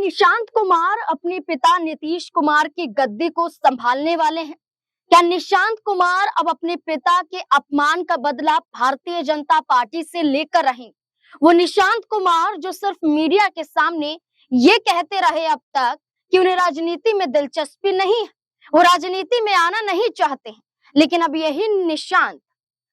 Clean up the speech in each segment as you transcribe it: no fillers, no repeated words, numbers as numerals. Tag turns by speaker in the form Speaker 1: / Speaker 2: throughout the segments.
Speaker 1: निशांत कुमार अपने पिता नीतीश कुमार की गद्दी को संभालने वाले हैं? क्या निशांत कुमार अब अपने पिता के अपमान का बदला भारतीय जनता पार्टी से लेकर रहेंगे? वो निशांत कुमार जो सिर्फ मीडिया के सामने ये कहते रहे अब तक कि उन्हें राजनीति में दिलचस्पी नहीं है, वो राजनीति में आना नहीं चाहते हैं, लेकिन अब यही निशांत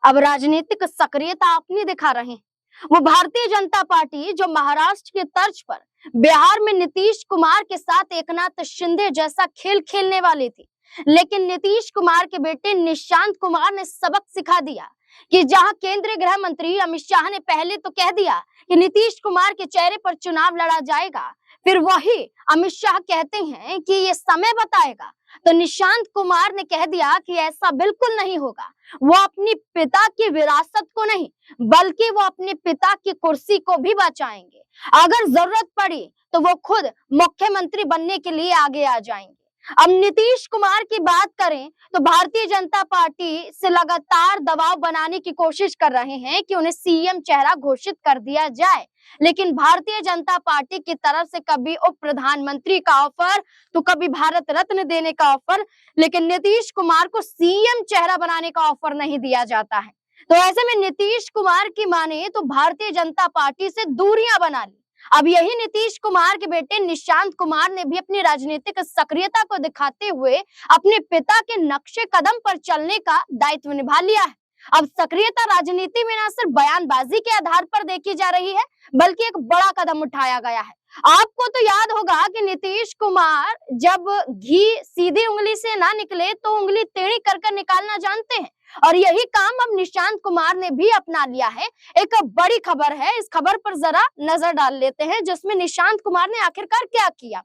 Speaker 1: अब राजनीतिक सक्रियता अपनी दिखा रहे हैं। वो भारतीय जनता पार्टी जो महाराष्ट्र के तर्ज पर बिहार में नीतीश कुमार के साथ एकनाथ शिंदे जैसा खेल खेलने वाली थी, लेकिन नीतीश कुमार के बेटे निशांत कुमार ने सबक सिखा दिया कि जहां केंद्रीय गृह मंत्री अमित शाह ने पहले तो कह दिया कि नीतीश कुमार के चेहरे पर चुनाव लड़ा जाएगा, फिर वही अमित शाह कहते हैं कि ये समय बताएगा, तो निशांत कुमार ने कह दिया कि ऐसा बिल्कुल नहीं होगा। वो अपनी पिता की विरासत को नहीं बल्कि वो अपने पिता की कुर्सी को भी बचाएंगे। अगर जरूरत पड़ी तो वो खुद मुख्यमंत्री बनने के लिए आगे आ जाएंगे। अब नीतीश कुमार की बात करें तो भारतीय जनता पार्टी से लगातार दबाव बनाने की कोशिश कर रहे हैं कि उन्हें सीएम चेहरा घोषित कर दिया जाए, लेकिन भारतीय जनता पार्टी की तरफ से कभी उप प्रधानमंत्री का ऑफर तो कभी भारत रत्न देने का ऑफर, लेकिन नीतीश कुमार को सीएम चेहरा बनाने का ऑफर नहीं दिया जाता है। तो ऐसे में नीतीश कुमार की माने तो भारतीय जनता पार्टी से दूरियां बना ली। अब यही नीतीश कुमार के बेटे निशांत कुमार ने भी अपनी राजनीतिक सक्रियता को दिखाते हुए अपने पिता के नक्शे कदम पर चलने का दायित्व निभा लिया है। अब सक्रियता राजनीति में न सिर्फ बयानबाजी के आधार पर देखी जा रही है, बल्कि एक बड़ा कदम उठाया गया है। आपको तो याद होगा कि नीतीश कुमार जब घी सीधी उंगली से ना निकले तो उंगली टेढ़ी कर कर निकालना जानते हैं, और यही काम अब निशांत कुमार ने भी अपना लिया है। एक बड़ी खबर है, इस खबर पर जरा नजर डाल लेते हैं, जिसमें निशांत कुमार ने आखिरकार क्या किया।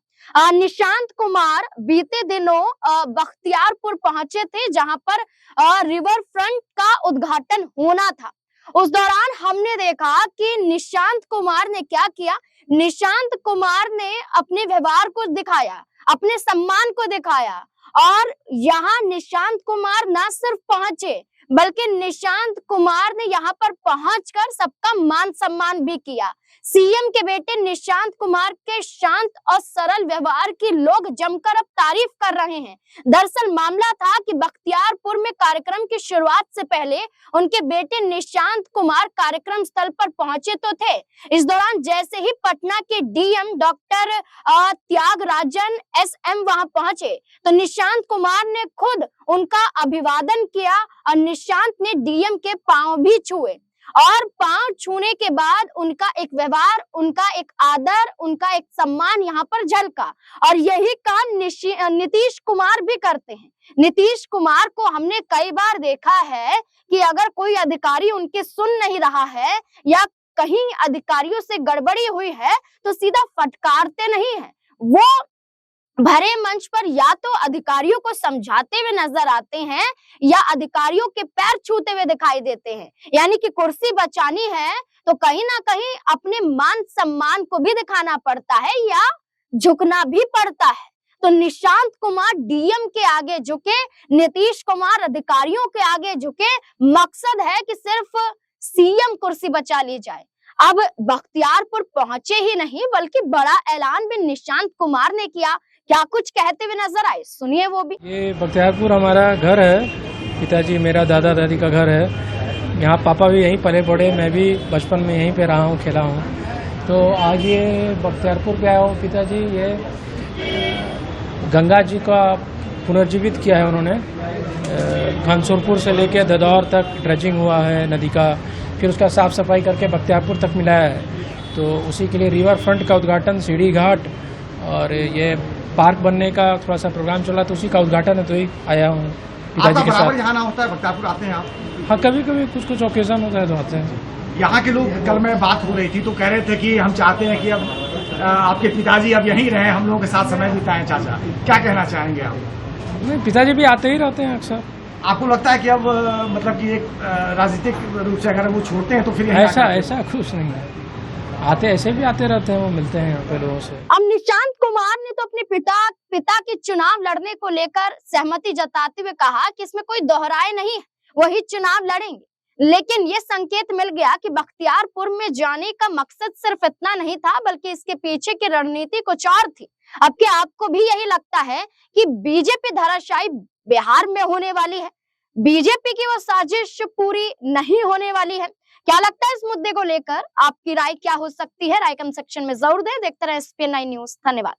Speaker 1: निशांत कुमार बीते दिनों बख्तियारपुर पहुंचे थे, जहां पर रिवर फ्रंट का उद्घाटन होना था। उस दौरान हमने देखा कि निशांत कुमार ने क्या किया। निशांत कुमार ने अपने व्यवहार को दिखाया, अपने सम्मान को दिखाया, और यहाँ निशांत कुमार न सिर्फ पहुंचे बल्कि निशांत कुमार ने यहाँ पर पहुंचकर सबका मान सम्मान भी किया। सीएम के बेटे निशांत कुमार के शांत और सरल व्यवहार की लोग जमकर अब तारीफ कर रहे हैं। दरअसल मामला था कि बख्तियारपुर में कार्यक्रम की शुरुआत से पहले उनके बेटे निशांत कुमार कार्यक्रम स्थल पर पहुंचे तो थे। इस दौरान जैसे ही पटना के डीएम डॉक्टर त्यागराजन एसएम वहां पहुंचे तो निशांत कुमार ने खुद उनका अभिवादन किया और निशांत ने डीएम के पांव भी छुए, और पांव छूने के बाद उनका एक व्यवहार, उनका एक आदर, उनका एक सम्मान यहाँ पर झलका। और यही काम नीतीश कुमार भी करते हैं। नीतीश कुमार को हमने कई बार देखा है कि अगर कोई अधिकारी उनके सुन नहीं रहा है या कहीं अधिकारियों से गड़बड़ी हुई है तो सीधा फटकारते नहीं है, वो भरे मंच पर या तो अधिकारियों को समझाते हुए नजर आते हैं या अधिकारियों के पैर छूते हुए दिखाई देते हैं। यानी कि कुर्सी बचानी है तो कहीं ना कहीं अपने मान सम्मान को भी दिखाना पड़ता है या झुकना भी पड़ता है। तो निशांत कुमार डीएम के आगे झुके, नीतीश कुमार अधिकारियों के आगे झुके, मकसद है कि सिर्फ सीएम कुर्सी बचा ली जाए। अब बख्तियारपुर पहुंचे ही नहीं बल्कि बड़ा ऐलान भी निशांत कुमार ने किया। क्या कुछ कहते हुए नजर आए, सुनिए वो भी।
Speaker 2: ये बख्तियारपुर हमारा घर है, पिताजी मेरा दादा दादी का घर है। यहाँ पापा भी यहीं पले पड़े, मैं भी बचपन में यहीं पे रहा हूँ, खेला हूँ। तो आज ये बख्तियारपुर पे आया हूँ। पिताजी ये गंगा जी का पुनर्जीवित किया है उन्होंने। घनसुरपुर से लेकर ददौर तक ड्रेजिंग हुआ है नदी का, फिर उसका साफ सफाई करके बख्तियारपुर तक मिलाया है। तो उसी के लिए रिवर फ्रंट का उद्घाटन, सीढ़ी घाट और ये पार्क बनने का थोड़ा सा प्रोग्राम चला, तो उसी का उद्घाटन है, तो ही आया हूँ पिताजी के साथ।
Speaker 3: यहाँ होता है, बख्तियारपुर आते हैं आप?
Speaker 2: हाँ, कभी कभी कुछ ओकेजन होता है तो आते हैं।
Speaker 3: यहाँ के लोग, कल में बात हो रही थी तो कह रहे थे कि हम चाहते हैं कि अब आपके पिताजी अब यहीं रहे, हम लोगों के साथ समय बिताएं। चाचा, क्या कहना चाहेंगे आप?
Speaker 2: नहीं, पिताजी भी आते ही रहते हैं अक्सर।
Speaker 3: आपको लगता है कि अब मतलब कि एक राजनीतिक रूप से अगर वो छोड़ते हैं तो फिर
Speaker 2: ऐसा कुछ नहीं है, आते ऐसे भी आते रहते हैं, वो मिलते हैं यहाँ पे लोगों से।
Speaker 1: अब निशांत कुमार ने तो अपने पिता के चुनाव लड़ने को लेकर सहमति जताते हुए कहा कि इसमें कोई दोहराए नहीं है, वही चुनाव लड़ेंगे। लेकिन ये संकेत मिल गया कि बख्तियारपुर में जाने का मकसद सिर्फ इतना नहीं था, बल्कि इसके पीछे की रणनीति कुछ और थी। अब क्या आपको भी यही लगता है कि बीजेपी धराशायी बिहार में होने वाली है? बीजेपी की वो साजिश पूरी नहीं होने वाली है? क्या लगता है इस मुद्दे को लेकर? आपकी राय क्या हो सकती है? राय कमेंट सेक्शन में जरूर दें। देखते रहे SPN9 न्यूज। धन्यवाद।